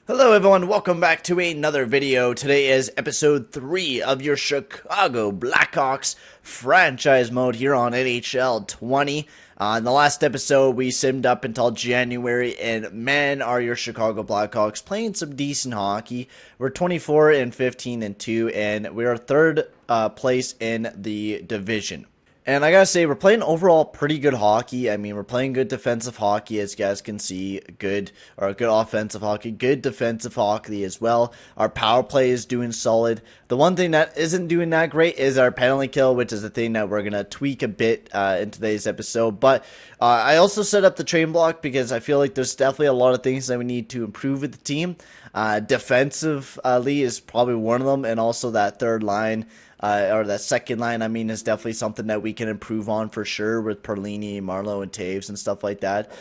Hello everyone, welcome back to another video. Today is episode 3 of your Chicago Blackhawks franchise mode here on NHL 20. In the last episode, we simmed up until January, and man, are your Chicago Blackhawks playing some decent hockey. We're 24-15-2, and we're third place in the division. And I gotta say, we're playing overall pretty good hockey. I mean, we're playing good defensive hockey, as you guys can see. Good offensive hockey, good defensive hockey as well. Our power play is doing solid. The one thing that isn't doing that great is our penalty kill, which is the thing that we're gonna tweak a bit in today's episode. But I also set up the train block because I feel like there's definitely a lot of things that we need to improve with the team. Defensively is probably one of them, and also that third line. Or that second line, I mean, is definitely something that we can improve on for sure with Perlini, Marlowe, and Toews and stuff like that.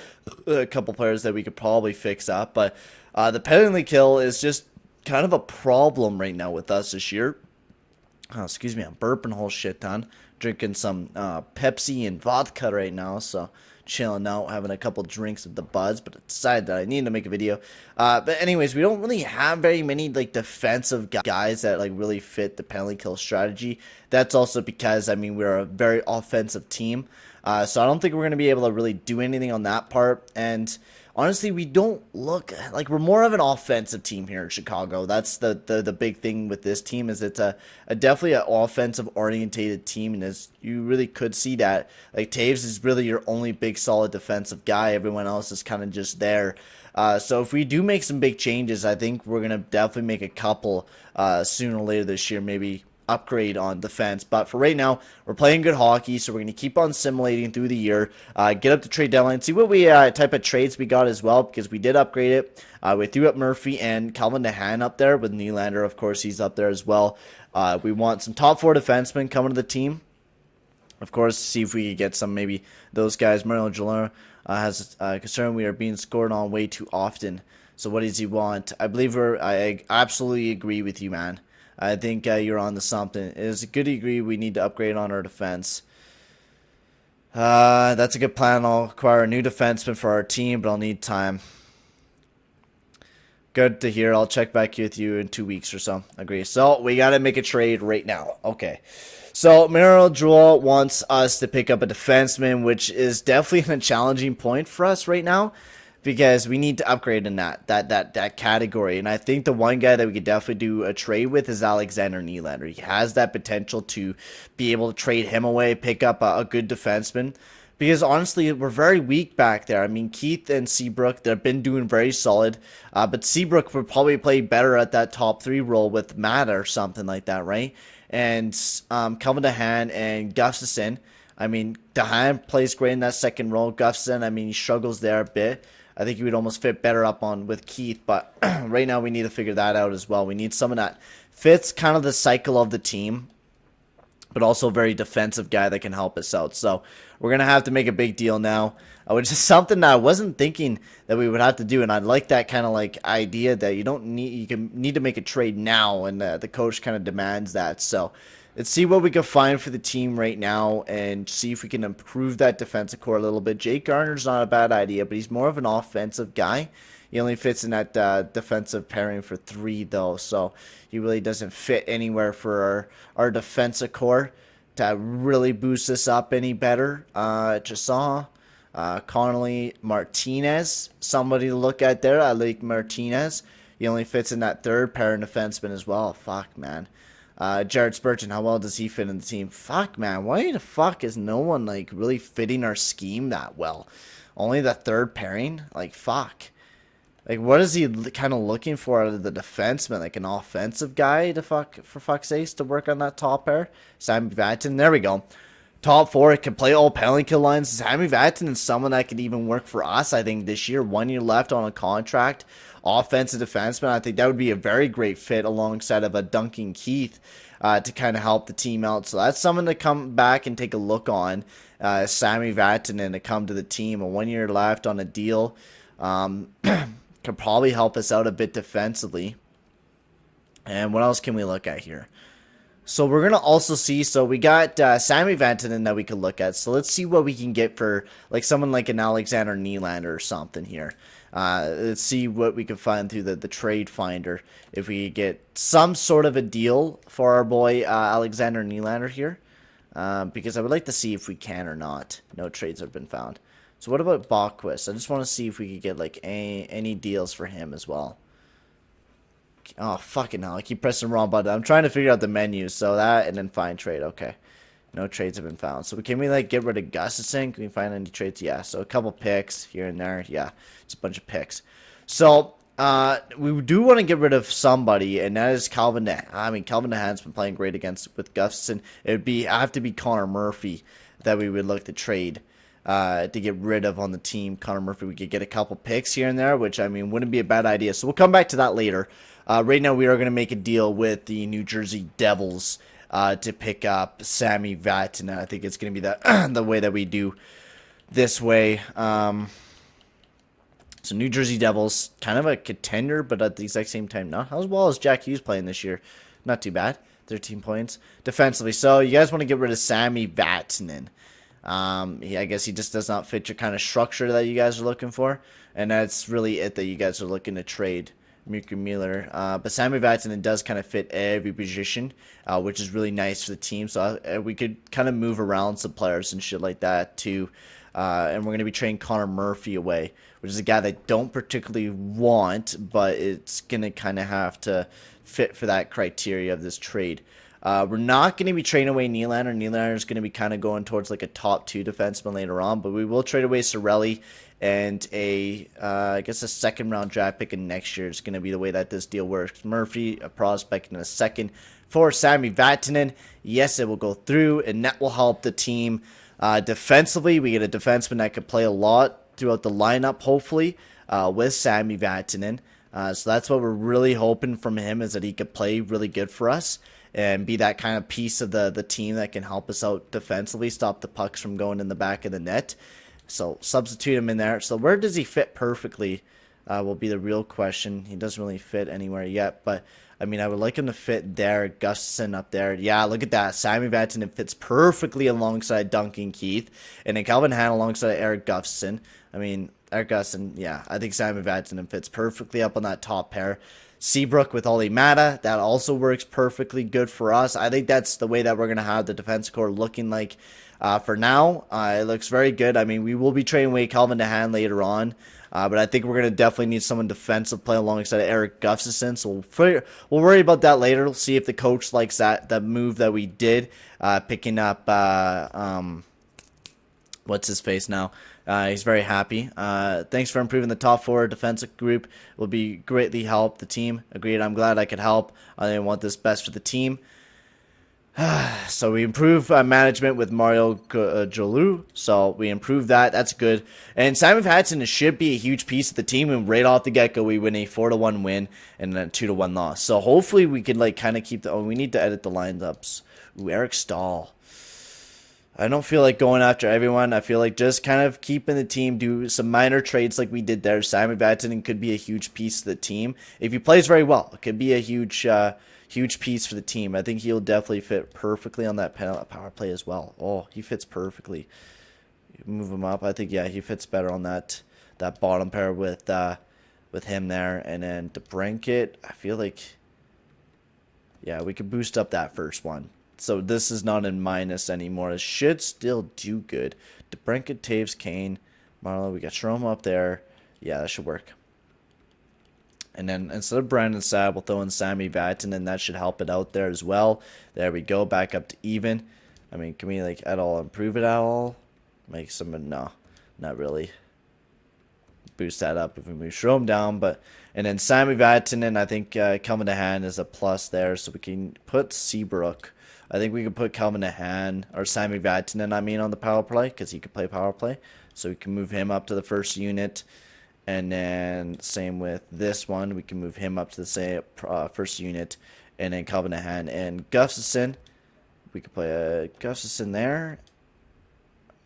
A couple players that we could probably fix up. But the penalty kill is just kind of a problem right now with us this year. Oh, excuse me, I'm burping a whole shit ton. Drinking some Pepsi and vodka right now, so chilling out, having a couple drinks with the buds, but I decided that I needed to make a video. But anyways, we don't really have very many like defensive guys that like really fit the penalty kill strategy. That's also because, I mean, we're a very offensive team, so I don't think we're going to be able to really do anything on that part. And honestly, we don't look like we're more of an offensive team here in Chicago. That's the big thing with this team, is it's a definitely an offensive orientated team, and as you really could see that, like, Toews is really your only big solid defensive guy. Everyone else is kind of just there. So if we do make some big changes, I think we're gonna definitely make a couple sooner or later this year, maybe upgrade on defense. But for right now, we're playing good hockey, so we're going to keep on simulating through the year, get up to trade deadline, see what we type of trades we got as well, because we did upgrade it. We threw up Murphy and Calvin DeHaan up there, with Nylander, of course, he's up there as well. We want some top 4 defensemen coming to the team, of course, see if we could get some, maybe those guys. Mario Jalera has concern we are being scored on way too often. So what does he want? I absolutely agree with you, man. I think you're on to something. It is a good degree. We need to upgrade on our defense. That's a good plan. I'll acquire a new defenseman for our team, but I'll need time. Good to hear. I'll check back with you in 2 weeks or so. Agree. So we got to make a trade right now. Okay. So Mario Joel wants us to pick up a defenseman, which is definitely a challenging point for us right now, because we need to upgrade in that category. And I think the one guy that we could definitely do a trade with is Alexander Nylander. He has that potential to be able to trade him away, pick up a good defenseman. Because honestly, we're very weak back there. I mean, Keith and Seabrook, they've been doing very solid. But Seabrook would probably play better at that top 3 role with Matt or something like that, right? And Calvin DeHaan and Gustafsson. I mean, DeHaan plays great in that second role. Gustafsson, I mean, he struggles there a bit. I think he would almost fit better up on with Keith, but right now we need to figure that out as well. We need someone that fits kind of the cycle of the team, but also a very defensive guy that can help us out. So we're going to have to make a big deal now, which is something that I wasn't thinking that we would have to do. And I like that kind of like idea that you need to make a trade now, and the coach kind of demands that. So let's see what we can find for the team right now and see if we can improve that defensive core a little bit. Jake Garner's not a bad idea, but he's more of an offensive guy. He only fits in that defensive pairing for 3, though, so he really doesn't fit anywhere for our defensive core to really boost us up any better. Chassaw, Connolly, Martinez, somebody to look at there. I like Martinez. He only fits in that third pairing defenseman as well. Fuck, man. Jared Spurgeon, how well does he fit in the team? Fuck, man. Why the fuck is no one like really fitting our scheme that well? Only the third pairing? Like, fuck. Like, what is he kind of looking for out of the defenseman? Like an offensive guy to for fuck's sakes to work on that top pair? Sammy Vatanen. There we go. Top 4, it can play all penalty kill lines. Sammy Vatanen is someone that could even work for us, I think, this year. 1 year left on a contract. Offensive defenseman. I think that would be a very great fit alongside of a Duncan Keith to kind of help the team out. So that's someone to come back and take a look on. Sammy Vatanen to come to the team. A 1 year left on a deal. Could probably help us out a bit defensively. And what else can we look at here? So we're going to also see, so we got Sammy Vatanen that we could look at. So let's see what we can get for like someone like an Alexander Nylander or something here. Let's see what we can find through the trade finder. If we get some sort of a deal for our boy Alexander Nylander here. Because I would like to see if we can or not. No trades have been found. So what about Bachquist? I just want to see if we could get like any deals for him as well. Oh, fucking hell. I keep pressing the wrong button. I'm trying to figure out the menu. So that and then find trade. Okay. No trades have been found. So can we like get rid of Gustafson? Can we find any trades? Yeah. So a couple picks here and there. Yeah. It's a bunch of picks. So we do want to get rid of somebody, and that is Calvin DeHaan. I mean, Calvin DeHaan's been playing great with Gustafson. It would have to be Connor Murphy that we would look to trade to get rid of on the team. Connor Murphy, we could get a couple picks here and there, which, I mean, wouldn't be a bad idea. So we'll come back to that later. Right now, we are going to make a deal with the New Jersey Devils to pick up Sammy Vatanen. I think it's going to be the way that we do this way. So New Jersey Devils, kind of a contender, but at the exact same time, not as well as Jack Hughes playing this year. Not too bad. 13 points defensively. So you guys want to get rid of Sammy Vatanen. I guess he just does not fit your kind of structure that you guys are looking for. And that's really it that you guys are looking to trade. Mirko Miller. But Sammy Vatanen does kind of fit every position, which is really nice for the team. So we could kind of move around some players and shit like that too. And we're going to be trading Connor Murphy away, which is a guy that I don't particularly want, but it's going to kind of have to fit for that criteria of this trade. We're not going to be trading away Nylander. Nylander is going to be kind of going towards like a top 2 defenseman later on, but we will trade away Cirelli, and I guess a second-round draft pick in next year is going to be the way that this deal works. Murphy, a prospect in a second for Sammy Vatanen. Yes, it will go through, and that will help the team. Defensively, we get a defenseman that could play a lot throughout the lineup, hopefully, with Sammy Vatanen. So that's what we're really hoping from him, is that he could play really good for us and be that kind of piece of the team that can help us out defensively, stop the pucks from going in the back of the net. So substitute him in there. So where does he fit perfectly will be the real question. He doesn't really fit anywhere yet, but I mean, I would like him to fit there. Gustafson up there. Yeah, look at that. Sammy Vatanen fits perfectly alongside Duncan Keith. And then Calvin DeHaan alongside Eric Gustafson. I mean, Eric Gustafson, yeah. I think Sammy Vatanen fits perfectly up on that top pair. Seabrook with Olli Mata. That also works perfectly good for us. I think that's the way that we're going to have the defense core looking like for now. It looks very good. I mean, we will be trading away Calvin DeHaan later on. But I think we're going to definitely need someone defensive play alongside Eric Gustafson. So we'll worry about that later. We'll see if the coach likes that move that we did, picking up, what's his face now? He's very happy. Thanks for improving the top 4 defensive group. Will be greatly help the team. Agreed. I'm glad I could help. I want this best for the team. So we improve management with Mario Jolu. So we improve that. That's good. And Simon Vatanen should be a huge piece of the team. And right off the get-go, we win a 4-1 win and then a 2-1 loss. So hopefully we can like kind of keep the... Oh, we need to edit the lineups. Ooh, Eric Stahl. I don't feel like going after everyone. I feel like just kind of keeping the team, do some minor trades like we did there. Simon Vatanen could be a huge piece of the team. If he plays very well, it could be a huge piece for the team. I think he'll definitely fit perfectly on that power play as well. Oh, he fits perfectly. Move him up. I think, yeah, he fits better on that bottom pair with him there. And then DeBrincat, I feel like, yeah, we could boost up that first one. So this is not in minus anymore. It should still do good. DeBrincat, Toews, Kane, Marlowe. We got Strome up there. Yeah, that should work. And then instead of Brandon Saad, we'll throw in Sammy Vatanen, and that should help it out there as well. There we go, back up to even. I mean, can we like at all improve it at all? Make some, no, not really. Boost that up if we move Strome down, and then Sammy Vatanen, I think Calvin DeHaan is a plus there, so we can put Seabrook. I think we can put Calvin DeHaan or Sammy Vatanen, on the power play because he could play power play, so we can move him up to the first unit. And then same with this one, we can move him up to the same first unit, and then Calvin DeHaan and Gustafson. We could play Gustafson there.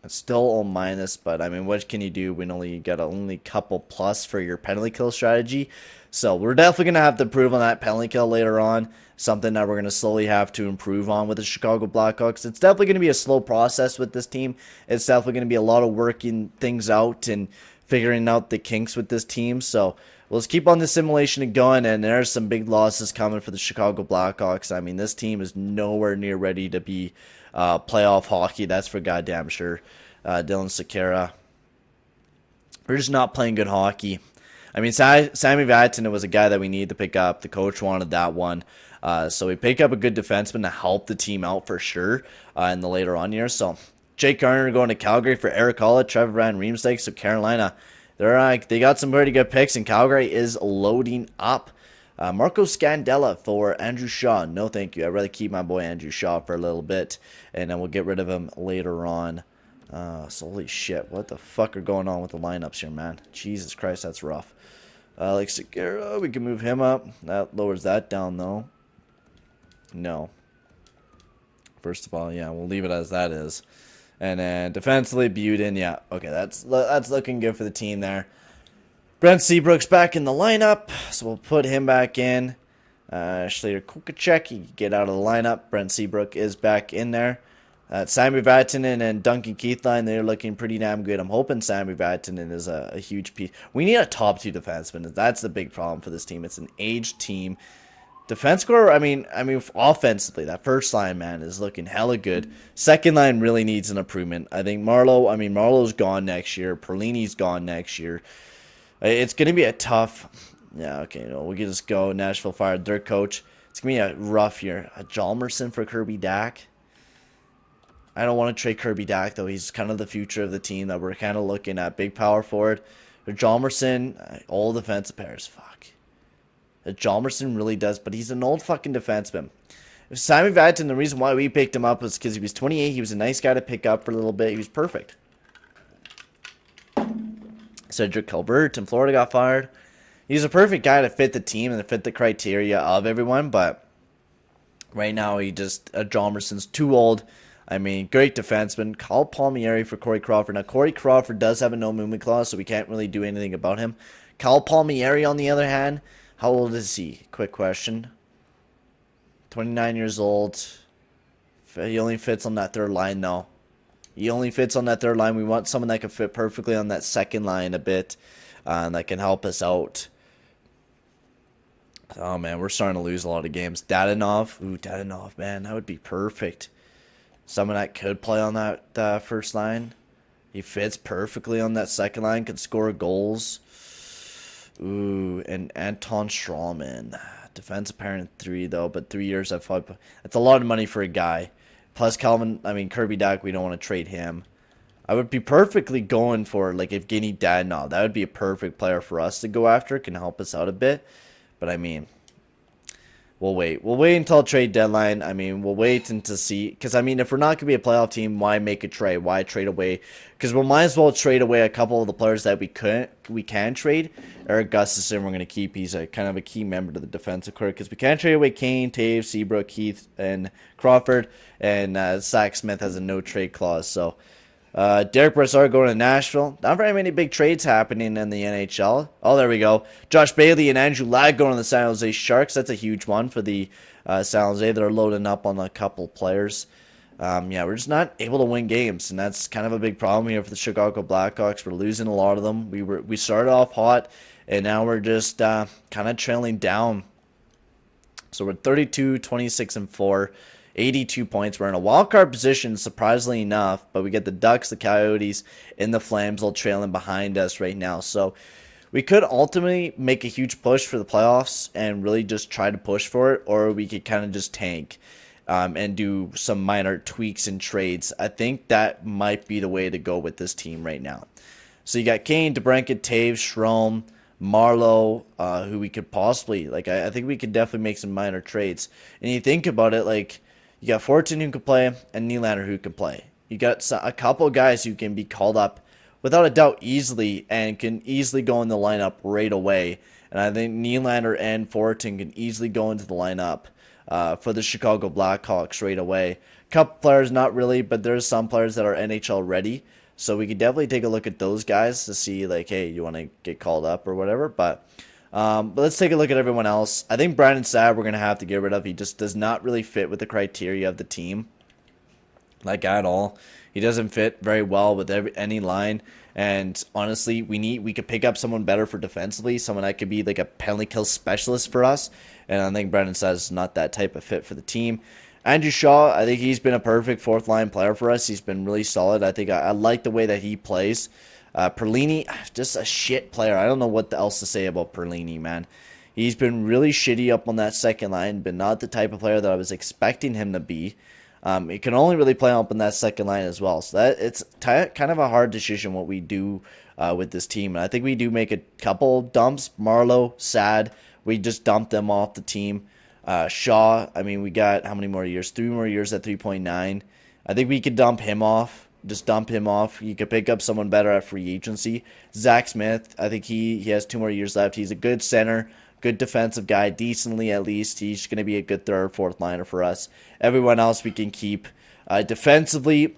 It's still all minus, but I mean, what can you do when you got only couple plus for your penalty kill strategy? So we're definitely gonna have to improve on that penalty kill later on. Something that we're gonna slowly have to improve on with the Chicago Blackhawks. It's definitely gonna be a slow process with this team. It's definitely gonna be a lot of working things out and figuring out the kinks with this team. So let's keep on the simulation going, and there's some big losses coming for the Chicago Blackhawks. I mean, this team is nowhere near ready to be playoff hockey. That's for goddamn sure. Dylan Sekera. We're just not playing good hockey. I mean, Sammy Vatanen was a guy that we needed to pick up. The coach wanted that one. So we pick up a good defenseman to help the team out for sure in the later on years. So Jake Garner going to Calgary for Eric Holla, Trevor Van Riemsdyk. So Carolina, they got some pretty good picks, and Calgary is loading up. Marco Scandella for Andrew Shaw. No, thank you. I'd rather keep my boy Andrew Shaw for a little bit, and then we'll get rid of him later on. So holy shit, what the fuck are going on with the lineups here, man? Jesus Christ, that's rough. Like Segura, we can move him up. That lowers that down, though. No. First of all, yeah, we'll leave it as that is. And then defensively, Buden, yeah. Okay, that's looking good for the team there. Brent Seabrook's back in the lineup, so we'll put him back in. Slater Kukacek, he can get out of the lineup. Brent Seabrook is back in there. Sammy Vatanen and Duncan Keith line, they're looking pretty damn good. I'm hoping Sammy Vatanen is a huge piece. We need a top 2 defenseman. That's the big problem for this team. It's an aged team. Defense core, I mean, offensively, that first line, man, is looking hella good. Second line really needs an improvement. I think Marlowe's gone next year. Perlini's gone next year. It's going to be a tough, yeah, okay, we can just go. Nashville fired their coach. It's going to be a rough year. A Hjalmarsson for Kirby Dach. I don't want to trade Kirby Dach, though. He's kind of the future of the team that we're kind of looking at. Big power forward. Hjalmarsson, all defensive pairs, fuck. Hjalmarsson really does, but he's an old fucking defenseman. If Sammy Vatanen, the reason why we picked him up was because he was 28. He was a nice guy to pick up for a little bit. He was perfect. Cedric Colbert in Florida got fired. He's a perfect guy to fit the team and to fit the criteria of everyone, but right now Hjalmarsson's too old. I mean, great defenseman. Call Palmieri for Corey Crawford. Now, Corey Crawford does have a no movement clause, so we can't really do anything about him. Cal Palmieri, on the other hand, how old is he? Quick question. 29 years old. He only fits on that third line, though. He only fits on that third line. We want someone that can fit perfectly on that second line a bit, and that can help us out. Oh, man, we're starting to lose a lot of games. Dadonov. Ooh, Dadonov, man, that would be perfect. Someone that could play on that first line. He fits perfectly on that second line, can score goals. Ooh, and Anton Strawman. Defensive pair in 3, though, but 3 years at 5. That's a lot of money for a guy. Plus, Kirby Dach, we don't want to trade him. I would be perfectly going for, like, Evgeny Dadonov. That would be a perfect player for us to go after. Can help us out a bit. But, I mean, we'll wait. We'll wait until trade deadline. I mean, we'll wait until see. Because, I mean, if we're not going to be a playoff team, why make a trade? Why trade away? Because we might as well trade away a couple of the players that we can trade. Eric Gustafsson, we're going to keep. He's kind of a key member to the defensive core. Because we can't trade away Kane, Toews, Seabrook, Keith, and Crawford. And Zack Smith has a no-trade clause. So, Derek Brassard going to Nashville. Not very many big trades happening in the NHL. Oh, there we go. Josh Bailey and Andrew Ladd going to the San Jose Sharks. That's a huge one for the San Jose. They're loading up on a couple players. Yeah, we're just not able to win games, and that's kind of a big problem here for the Chicago Blackhawks. We're losing a lot of them. We started off hot, and now we're just kind of trailing down. So we're 32, 26, and 4. 82 points. We're in a wild card position, surprisingly enough, but we get the Ducks, the Coyotes, and the Flames all trailing behind us right now. So we could ultimately make a huge push for the playoffs and really just try to push for it, or we could kind of just tank and do some minor tweaks and trades. I think that might be the way to go with this team right now. So you got Kane, DeBrincat, Toews, Strome, Marlowe, who we could possibly, like, I think we could definitely make some minor trades. And you think about it, like, you got Fortin who can play and Nylander who can play. You got a couple of guys who can be called up without a doubt easily and can easily go in the lineup right away. And I think Nylander and Fortin can easily go into the lineup for the Chicago Blackhawks right away. A couple players, not really, but there's some players that are NHL ready. So we could definitely take a look at those guys to see, like, hey, you want to get called up or whatever. But let's take a look at everyone else. I think Brandon Saad we're going to have to get rid of. He just does not really fit with the criteria of the team, like, at all. He doesn't fit very well with any line. And honestly, we could pick up someone better for defensively, someone that could be like a penalty kill specialist for us. And I think Brendan says is not that type of fit for the team. Andrew Shaw, I think he's been a perfect fourth line player for us. He's been really solid. I think I like the way that he plays. Perlini, just a shit player. I don't know what else to say about Perlini, man. He's been really shitty up on that second line, but not the type of player that I was expecting him to be. He can only really play up on that second line as well. So that it's kind of a hard decision what we do with this team. And I think we do make a couple dumps. Marlowe, Sad, we just dumped them off the team. Shaw, I mean, we got how many more years? 3 more years at 3.9. I think we could dump him off. Just dump him off. You could pick up someone better at free agency. Zack Smith, I think he has 2 more years left. He's a good center, good defensive guy, decently at least. He's going to be a good third or fourth liner for us. Everyone else we can keep. Defensively,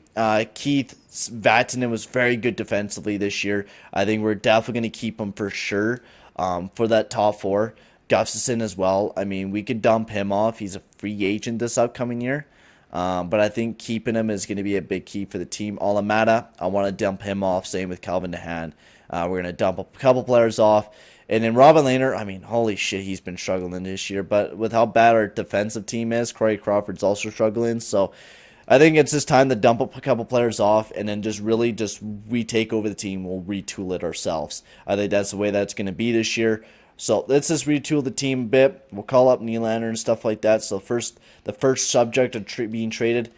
Keith Vatanen was very good defensively this year. I think we're definitely going to keep him for sure for that top 4. Gustafson as well. I mean, we could dump him off. He's a free agent this upcoming year. But I think keeping him is going to be a big key for the team. Alamada, I want to dump him off. Same with Calvin DeHaan. We're going to dump a couple players off. And then Robin Lehner, I mean, holy shit, he's been struggling this year. But with how bad our defensive team is, Corey Crawford's also struggling. So I think it's just time to dump a couple players off and then just really just retake over the team. We'll retool it ourselves. I think that's the way that's going to be this year. So let's just retool the team a bit. We'll call up Nylander and stuff like that. So the first subject of being traded,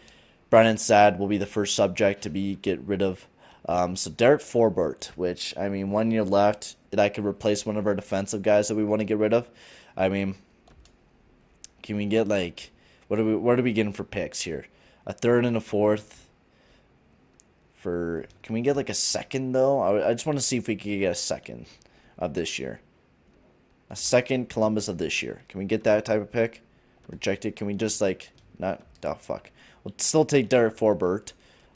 Brandon Saad will be the first subject to get rid of. So Derek Forbort, which, I mean, 1 year left. That could replace one of our defensive guys that we want to get rid of. I mean, can we get like, what are we getting for picks here? A third and a fourth. Can we get like a second though? I just want to see if we can get a second of this year. A second Columbus of this year. Can we get that type of pick? Rejected. Can we just like not? Oh fuck. We'll still take Derek Forbort,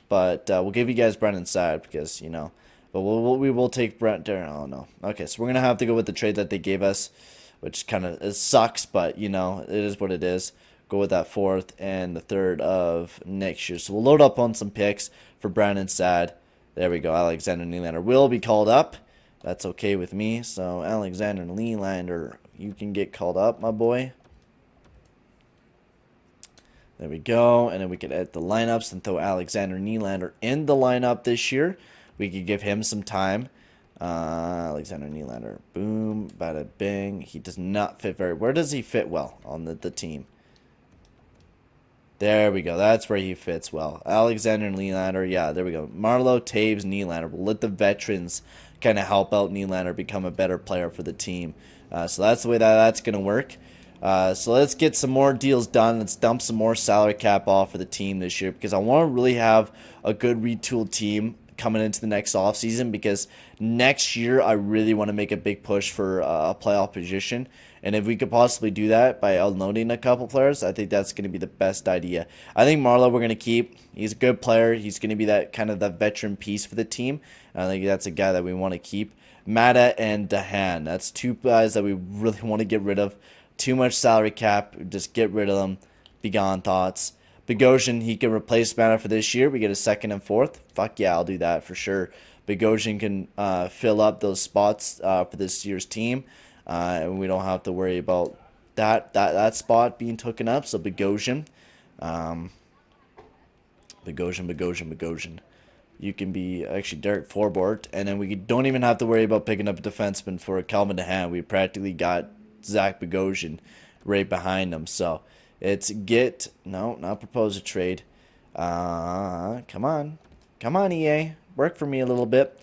but we'll give you guys Brendan Saad because you know. But we will take Brent. Oh no. Okay, so we're gonna have to go with the trade that they gave us, which kind of sucks, but you know it is what it is. Go with that fourth and the third of next year. So we'll load up on some picks for Brandon Saad. There we go. Alexander Nylander will be called up. That's okay with me. So, Alexander Nylander, you can get called up, my boy. There we go. And then we could edit the lineups and throw Alexander Nylander in the lineup this year. We could give him some time. Alexander Nylander. Boom. Bada bing. He does not fit very... Where does he fit well on the team? There we go. That's where he fits well. Alexander Nylander. Yeah, there we go. Marlowe, Toews, Nylander. We'll let the veterans kind of help out Nylander become a better player for the team. So that's the way that's going to work. So let's get some more deals done. Let's dump some more salary cap off for the team this year because I want to really have a good retooled team coming into the next offseason because next year I really want to make a big push for a playoff position. And if we could possibly do that by unloading a couple players, I think that's going to be the best idea. I think Marlowe we're going to keep. He's a good player. He's going to be that kind of the veteran piece for the team. I think that's a guy that we want to keep. Mata and DeHaan. That's 2 guys that we really want to get rid of. Too much salary cap. Just get rid of them. Be gone thoughts. Bogosian, he can replace Mata for this year. We get a second and fourth. Fuck yeah, I'll do that for sure. Bogosian can fill up those spots for this year's team. And we don't have to worry about that spot being taken up. So Bogosian. Bogosian. You can be actually Derek Forbort. And then we don't even have to worry about picking up a defenseman for Calvin DeHaan. We practically got Zach Bogosian right behind him. So it's not propose a trade. Come on, EA. Work for me a little bit.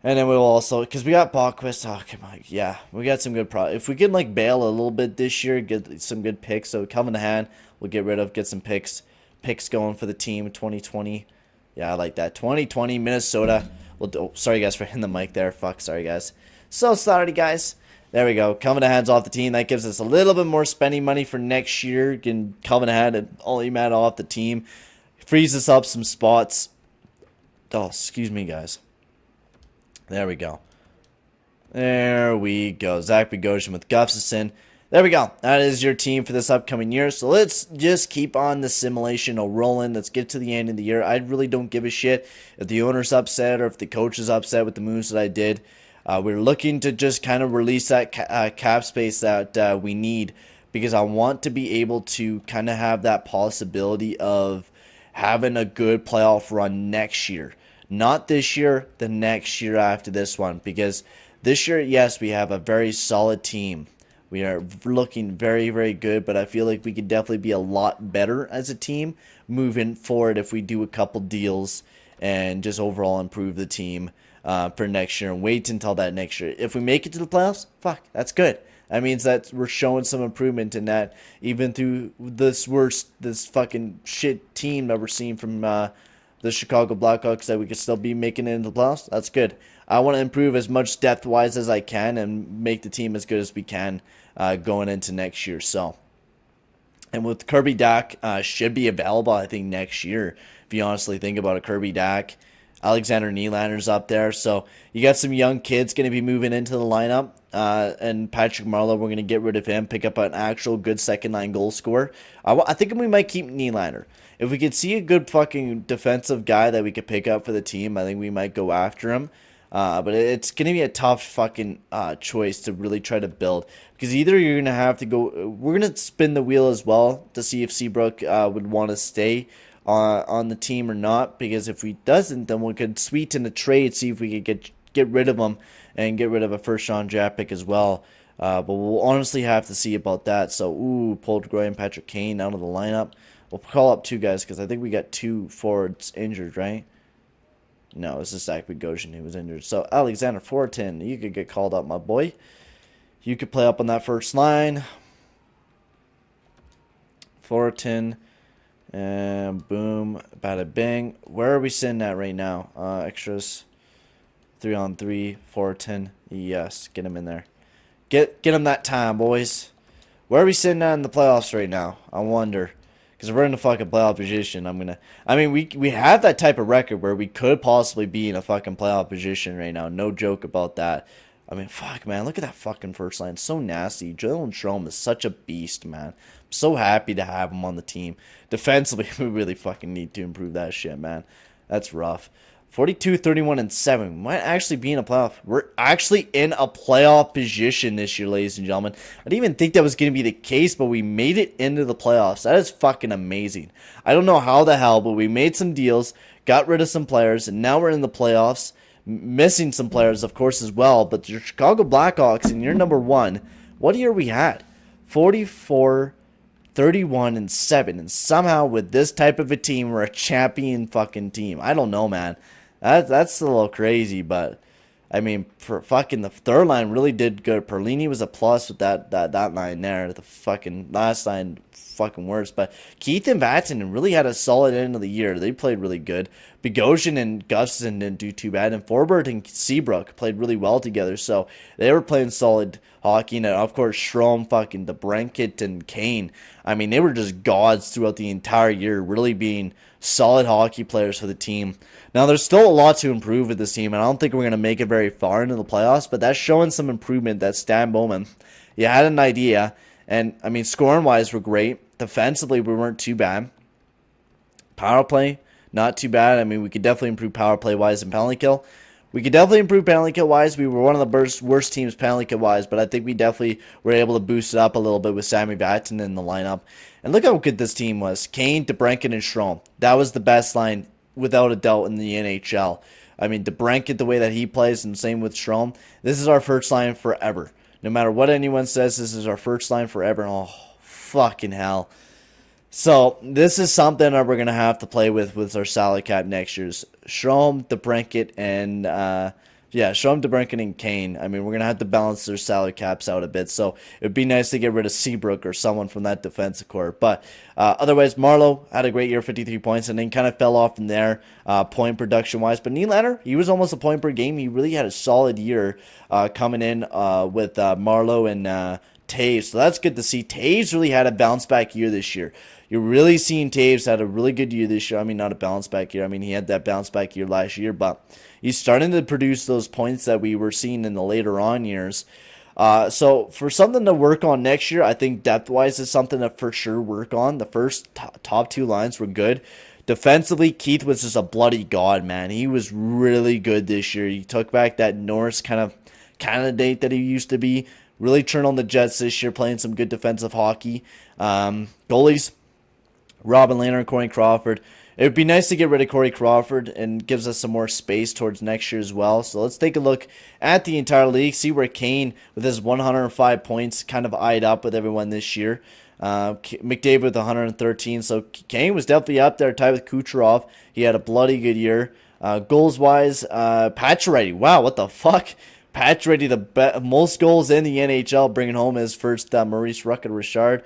And then we'll also, because we got Bachquist. Oh, come on. Yeah, we got some good if we can, like, bail a little bit this year, get some good picks. So, Calvin DeHaan, we'll get rid of, get some picks going for the team 2020. Yeah, I like that. 2020, Minnesota. Sorry, guys, for hitting the mic there. Fuck, sorry, guys. So sorry, guys. There we go. Calvin DeHaan's off the team. That gives us a little bit more spending money for next year. Getting Calvin DeHaan and Ollie Matt off the team. Frees us up some spots. Oh, excuse me, guys. There we go. There we go. Zach Bogosian with Gustafson. there we go. That is your team for this upcoming year. So let's just keep on the simulation rolling. Let's get to the end of the year. I really don't give a shit if the owner's upset or if the coach is upset with the moves that I did. We're looking to just kind of release that cap space that we need, because I want to be able to kind of have that possibility of having a good playoff run next year. Not this year, the next year after this one. Because this year, yes, we have a very solid team. We are looking very, very good, but I feel like we could definitely be a lot better as a team moving forward if we do a couple deals and just overall improve the team for next year and wait until that next year. If we make it to the playoffs, fuck, that's good. That means that we're showing some improvement in that, even through this fucking shit team that we're seeing from the Chicago Blackhawks, that we could still be making it into the playoffs. That's good. I want to improve as much depth-wise as I can and make the team as good as we can going into next year. So, and with Kirby Dach should be available, I think, next year. If you honestly think about it, Kirby Dach, Alexander Nylander's up there. So you got some young kids going to be moving into the lineup. And Patrick Marleau, we're going to get rid of him, pick up an actual good second-line goal scorer. I think we might keep Nylander. If we could see a good fucking defensive guy that we could pick up for the team, I think we might go after him. But it's going to be a tough fucking choice to really try to build. Because either you're going to have to go... We're going to spin the wheel as well to see if Seabrook would want to stay on the team or not. Because if he doesn't, then we could sweeten the trade, see if we could get rid of him and get rid of a first-round draft pick as well. But we'll honestly have to see about that. So, Paul DeGroy and Patrick Kane out of the lineup. We'll call up two guys because I think we got two forwards injured, right? No, it's just Zach Bogosian who was injured. So, Alexander Fortin, you could get called up, my boy. You could play up on that first line. Fortin. And boom. Bada bing. Where are we sitting at right now? Extras. 3-on-3. Fortin. Yes. Get him in there. Get him that time, boys. Where are we sitting at in the playoffs right now? I wonder. Because we're in a fucking playoff position. We have that type of record where we could possibly be in a fucking playoff position right now. No joke about that. I mean, fuck, man. Look at that fucking first line. It's so nasty. Jalen Strome is such a beast, man. I'm so happy to have him on the team. Defensively, we really fucking need to improve that shit, man. That's rough. 42, 31, and 7. We might actually be in a playoff. We're actually in a playoff position this year, ladies and gentlemen. I didn't even think that was going to be the case, but we made it into the playoffs. That is fucking amazing. I don't know how the hell, but we made some deals, got rid of some players, and now we're in the playoffs. Missing some players, of course, as well. But your Chicago Blackhawks, in year number 1, what year we had? 44, 31, and 7. And somehow, with this type of a team, we're a champion fucking team. I don't know, man. That's a little crazy, but I mean, for fucking the third line really did good. Perlini was a plus with that line there. The fucking last line, fucking worse. But Keith and Vatanen really had a solid end of the year. They played really good. Bogosian and Gustafsson didn't do too bad, and Forbort and Seabrook played really well together. So they were playing solid hockey. And of course, Strome, fucking DeBrincat, and Kane. I mean, they were just gods throughout the entire year, really being solid hockey players for the team. Now, there's still a lot to improve with this team, and I don't think we're going to make it very far into the playoffs, but that's showing some improvement. That Stan Bowman, you had an idea, and, I mean, scoring-wise, we're great. Defensively, we weren't too bad. Power play, not too bad. I mean, we could definitely improve power play-wise and penalty kill. We could definitely improve penalty kill-wise. We were one of the worst teams penalty kill-wise, but I think we definitely were able to boost it up a little bit with Sammy Vatanen in the lineup. And look how good this team was. Kane, DeBrincat, and Strome. That was the best line without a doubt in the NHL. I mean, DeBrincat, the way that he plays, and same with Strome. This is our first line forever. No matter what anyone says, this is our first line forever. Oh, fucking hell. So, this is something that we're going to have to play with our salary cap next year's. Strome, DeBrincat, and Strome, DeBrincat, and Kane. I mean, we're going to have to balance their salary caps out a bit. So, it would be nice to get rid of Seabrook or someone from that defensive core. But, otherwise, Marleau had a great year, 53 points, and then kind of fell off from there, point production-wise. But Nylander, he was almost a point per game. He really had a solid year coming in with Marleau and Toews. So, that's good to see. Toews really had a bounce-back year this year. You're really seeing Toews had a really good year this year. I mean, not a bounce-back year. I mean, he had that bounce-back year last year, but he's starting to produce those points that we were seeing in the later on years. So for something to work on next year, I think depth-wise is something to for sure work on. The first top two lines were good. Defensively, Keith was just a bloody god, man. He was really good this year. He took back that Norris kind of candidate that he used to be. Really turned on the Jets this year, playing some good defensive hockey. Goalies, Robin Lehner and Corey Crawford. It would be nice to get rid of Corey Crawford and gives us some more space towards next year as well. So let's take a look at the entire league, see where Kane, with his 105 points, kind of eyed up with everyone this year. McDavid with 113. So Kane was definitely up there, tied with Kucherov. He had a bloody good year. Goals-wise, Pacioretty. Wow, what the fuck? Pacioretty, the most goals in the NHL, bringing home his first Maurice Rucker-Richard.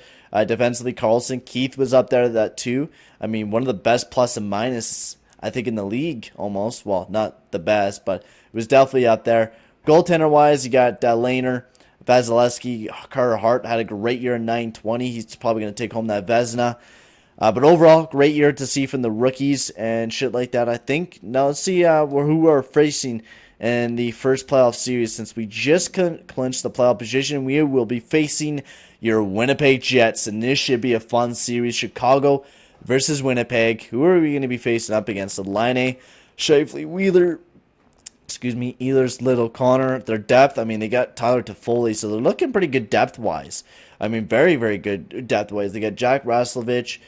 Defensively, Carlson. Keith was up there at that too. I mean, one of the best plus and minus, I think, in the league almost. Well, not the best, but it was definitely up there. Goaltender-wise, you got Lehner, Vasilevsky, Carter Hart had a great year in 920. He's probably going to take home that Vezina. But overall, great year to see from the rookies and shit like that, I think. Now, let's see who we're facing in the first playoff series. Since we just clinched the playoff position, we will be facing your Winnipeg Jets, and this should be a fun series. Chicago versus Winnipeg. Who are we going to be facing up against? Laine, Scheifele, Wheeler, Ehlers, Little, Connor. Their depth, I mean, they got Tyler Toffoli, so they're looking pretty good depth-wise. I mean, very, very good depth-wise. They got Jack Raslovich,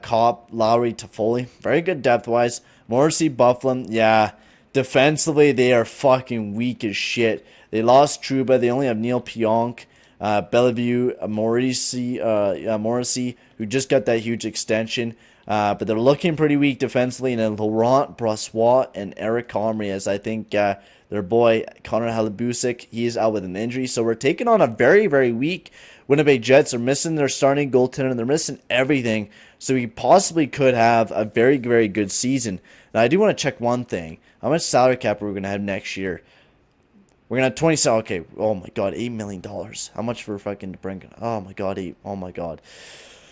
Kopp, Lowry, Toffoli. Very good depth-wise. Morrissey, Bufflin, yeah. Defensively, they are fucking weak as shit. They lost Trouba. They only have Neil Pionk, Bellevue, Morrissey, who just got that huge extension. But they're looking pretty weak defensively. And then Laurent Brossoit and Eric Comrie, as I think their boy Connor Halibusik, he is out with an injury. So we're taking on a very, very weak Winnipeg Jets. They're missing their starting goaltender, and they're missing everything. So we possibly could have a very, very good season. Now, I do want to check one thing. How much salary cap are we going to have next year? We're going to have 20. Okay. Oh, my God. $8 million. How much for fucking Brinken? Oh, my God. Oh, my God.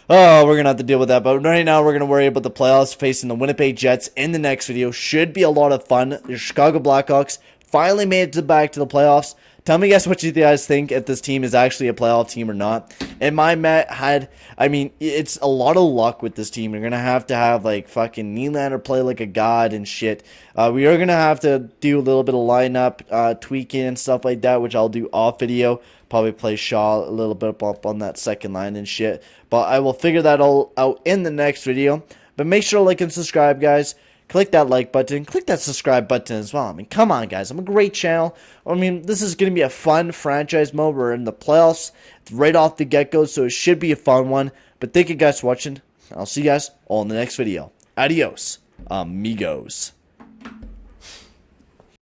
Oh, we're going to have to deal with that. But right now, we're going to worry about the playoffs facing the Winnipeg Jets in the next video. Should be a lot of fun. The Chicago Blackhawks finally made it back to the playoffs. Tell me, guys, what you guys think, if this team is actually a playoff team or not. In my head, I mean, it's a lot of luck with this team. You're going to have, like, fucking Nylander play like a god and shit. We are going to have to do a little bit of lineup tweaking and stuff like that, which I'll do off video. Probably play Shaw a little bit up on that second line and shit. But I will figure that all out in the next video. But make sure to like and subscribe, guys. Click that like button. Click that subscribe button as well. I mean, come on, guys. I'm a great channel. I mean, this is going to be a fun franchise mode. We're in the playoffs right off the get-go, so it should be a fun one. But thank you guys for watching. I'll see you guys all in the next video. Adios, amigos.